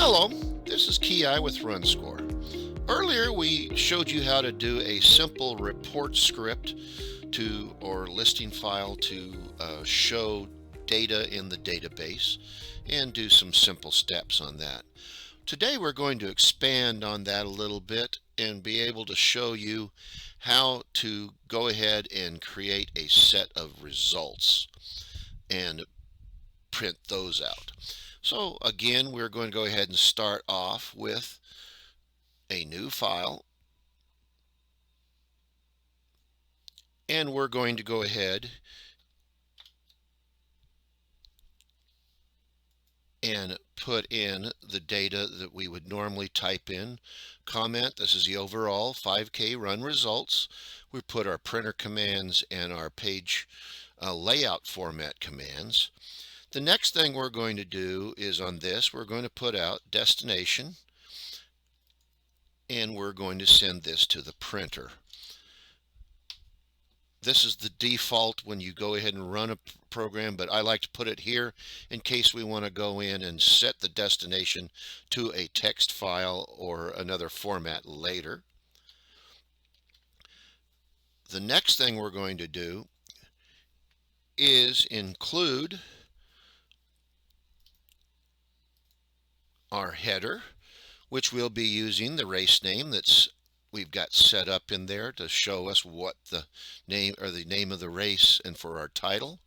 Hello, this is Ki with RunScore. Earlier we showed you how to do a simple report script or listing file to show data in the database and do some simple steps on that. Today we're going to expand on that a little bit and be able to show you how to go ahead and create a set of results and print those out. So again, we're going to go ahead and start off with a new file, and we're going to go ahead and put in the data that we would normally type in. Comment, this is the overall 5K run results. We put our printer commands and our page layout format commands. The next thing we're going to do is on this, we're going to put out destination, and we're going to send this to the printer. This is the default when you go ahead and run a program, but I like to put it here in case we want to go in and set the destination to a text file or another format later. The next thing we're going to do is include our header, which we'll be using the race name we've got set up in there to show us what the name of the race, and for our title.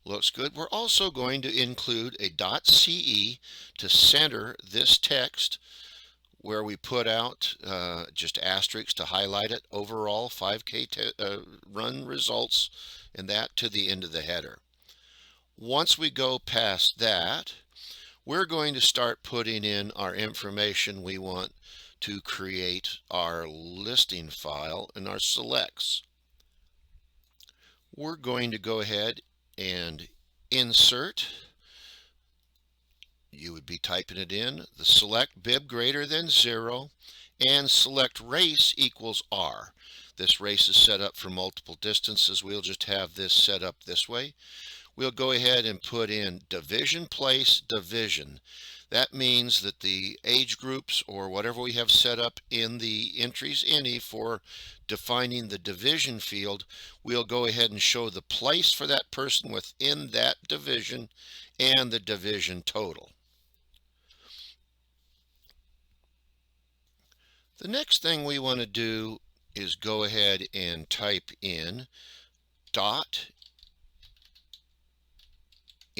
Looks good. We're also going to include a .ce to center this text, where we put out just asterisks to highlight it, overall 5K run results, and that to the end of the header. Once we go past that, we're going to start putting in our information we want to create our listing file and our selects. We're going to go ahead and insert. You would be typing it in, the select bib greater than 0 and select race equals R. This race is set up for multiple distances. We'll just have this set up this way. We'll go ahead and put in division place division. That means that the age groups or whatever we have set up in the entries for defining the division field, we'll go ahead and show the place for that person within that division and the division total. The next thing we want to do is go ahead and type in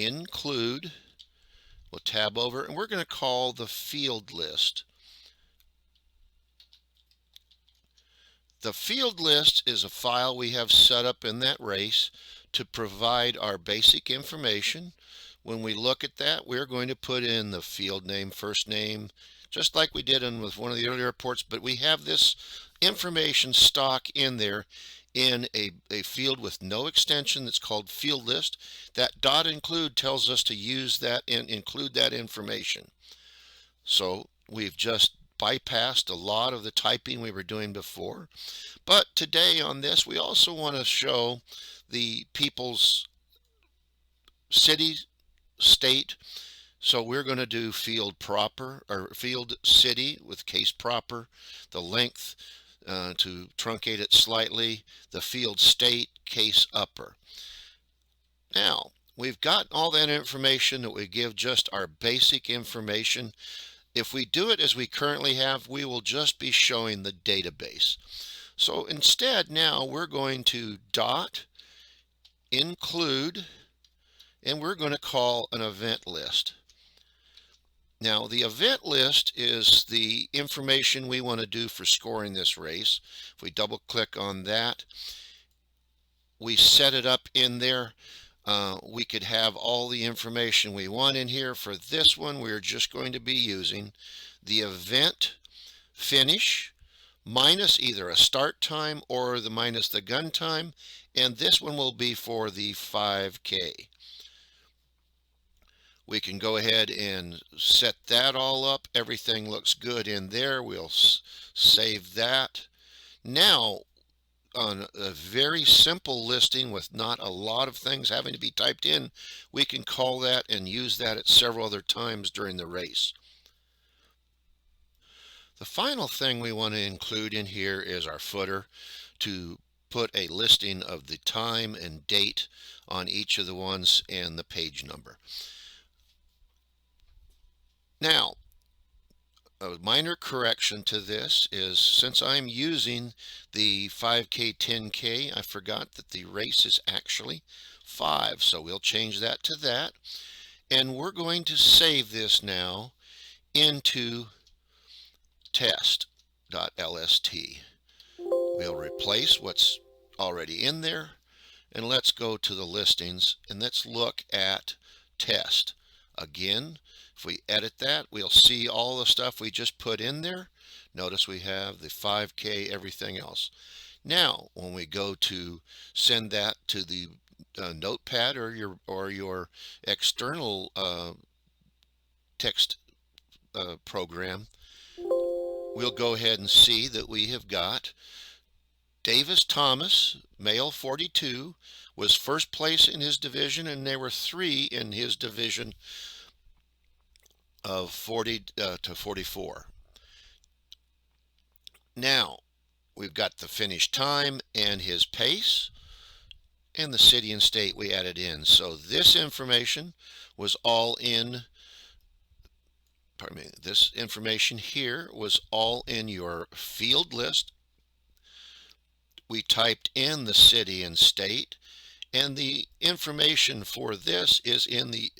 .include. We'll tab over, and we're going to call the field list. The field list is a file we have set up in that race to provide our basic information. When we look at that, we're going to put in the field name, first name, just like we did with one of the earlier reports, but we have this information stock in there in a field with no extension that's called field list. That .include tells us to use that and include that information. So we've just bypassed a lot of the typing we were doing before. But today on this, we also want to show the people's city, state. So we're going to do field proper, or field city with case proper, the length to truncate it slightly, the field state, case upper. Now, we've got all that information that we give just our basic information. If we do it as we currently have, we will just be showing the database. So instead, now we're going to .include, and we're going to call an event list. Now, the event list is the information we want to do for scoring this race. If we double click on that, we set it up in there. We could have all the information we want in here. For this one, we're just going to be using the event finish minus either a start time or minus the gun time, and this one will be for the 5K. We can go ahead and set that all up. Everything looks good in there. We'll save that. Now, on a very simple listing with not a lot of things having to be typed in, we can call that and use that at several other times during the race. The final thing we want to include in here is our footer to put a listing of the time and date on each of the ones and the page number. Now, a minor correction to this is, since I'm using the 5K, 10K, I forgot that the race is actually 5. So we'll change that to that. And we're going to save this now into test.lst. We'll replace what's already in there, and let's go to the listings and let's look at test. Again, if we edit that, we'll see all the stuff we just put in there. Notice we have the 5K, everything else. Now, when we go to send that to the notepad or your external text program, we'll go ahead and see that we have got Davis Thomas, male 42, was first place in his division, and there were 3 in his division of 40 to 44. Now, we've got the finish time and his pace, and the city and state we added in. So this information was all in, this information here was all in your field list. We typed in the city and state, and the information for this is in the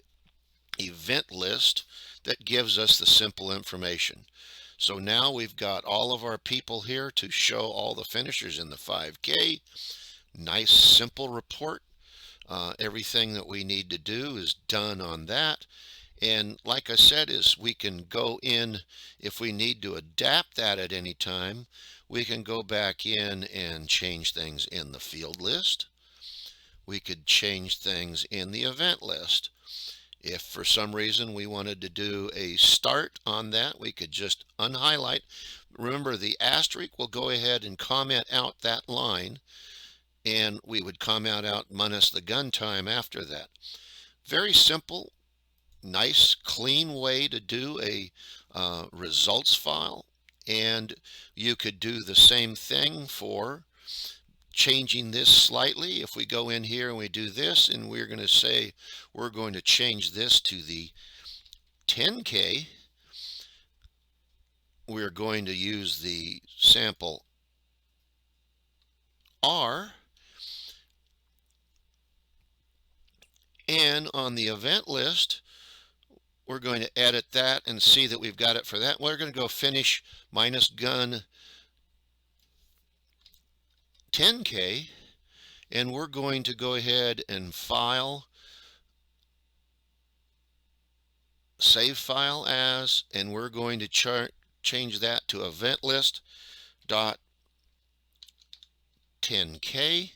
event list that gives us the simple information. So now we've got all of our people here to show all the finishers in the 5K. Nice simple report. Everything that we need to do is done on that. And like I said, is we can go in, if we need to adapt that at any time, we can go back in and change things in the field list. We could change things in the event list. If for some reason we wanted to do a start on that, we could just unhighlight. Remember, the asterisk will go ahead and comment out that line, and we would comment out minus the gun time after that. Very simple, nice, clean way to do a results file. And you could do the same thing for changing this slightly. If we go in here and we do this, and we're going to say we're going to change this to the 10K, we're going to use the sample R, and on the event list we're going to edit that and see that we've got it for that. We're going to go finish minus gun 10K, and we're going to go ahead and file, save file as, and we're going to change that to event list dot 10K.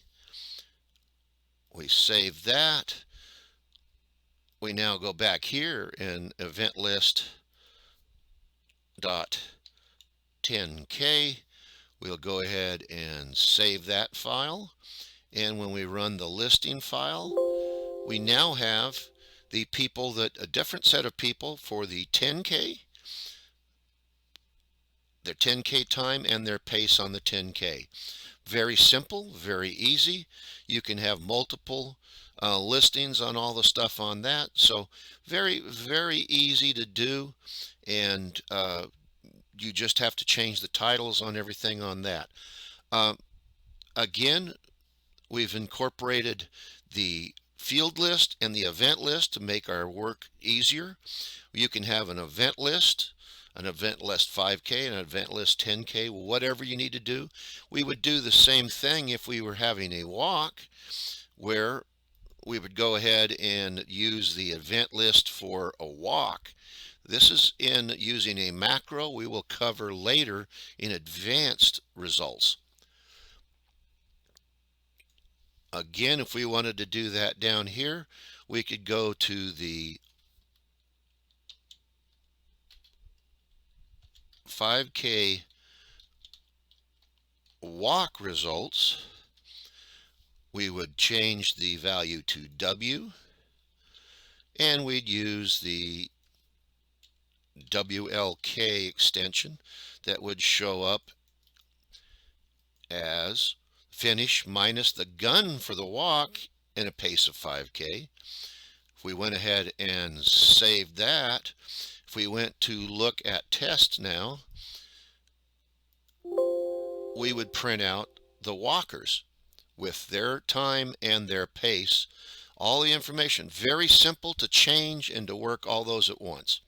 We save that. We now go back here in event list dot 10K. We'll go ahead and save that file, and when we run the listing file, we now have the people that, a different set of people for the 10K, their 10K time and their pace on the 10K. Very simple, very easy. You can have multiple listings on all the stuff on that. So very, very easy to do, and you just have to change the titles on everything on that. Again, we've incorporated the field list and the event list to make our work easier. You can have an event list 5K, an event list 10K, whatever you need to do. We would do the same thing if we were having a walk, where we would go ahead and use the event list for a walk. This is in using a macro we will cover later in advanced results. Again, if we wanted to do that down here, we could go to the 5K walk results. We would change the value to W, and we'd use the WLK extension that would show up as finish minus the gun for the walk and a pace of 5K. If we went ahead and saved that, if we went to look at test now, we would print out the walkers with their time and their pace, all the information. Very simple to change and to work all those at once.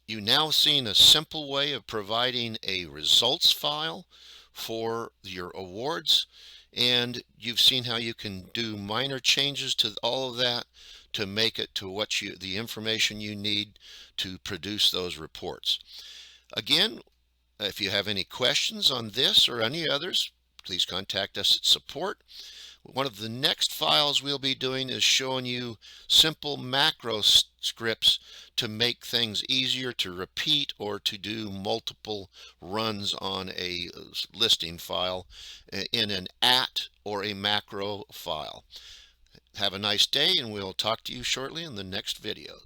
You now seen a simple way of providing a results file for your awards, and you've seen how you can do minor changes to all of that to make it to what the information you need to produce those reports. Again, if you have any questions on this or any others, please contact us at support. One of the next files we'll be doing is showing you simple macro scripts to make things easier to repeat or to do multiple runs on a listing file in an @ or a macro file. Have a nice day, and we'll talk to you shortly in the next video.